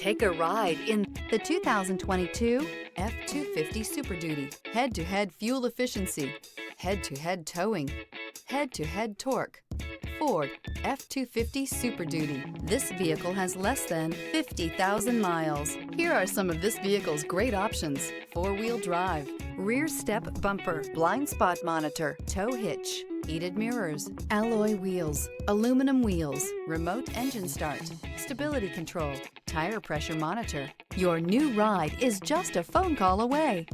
Take a ride in the 2022 F-250 Super Duty. Head-to-head fuel efficiency, head-to-head towing, head-to-head torque. Ford F-250 Super Duty. This vehicle has less than 50,000 miles. Here are some of this vehicle's great options: four-wheel drive, rear step bumper, blind spot monitor, tow hitch, heated mirrors, alloy wheels, aluminum wheels, remote engine start, stability control, tire pressure monitor. Your new ride is just a phone call away.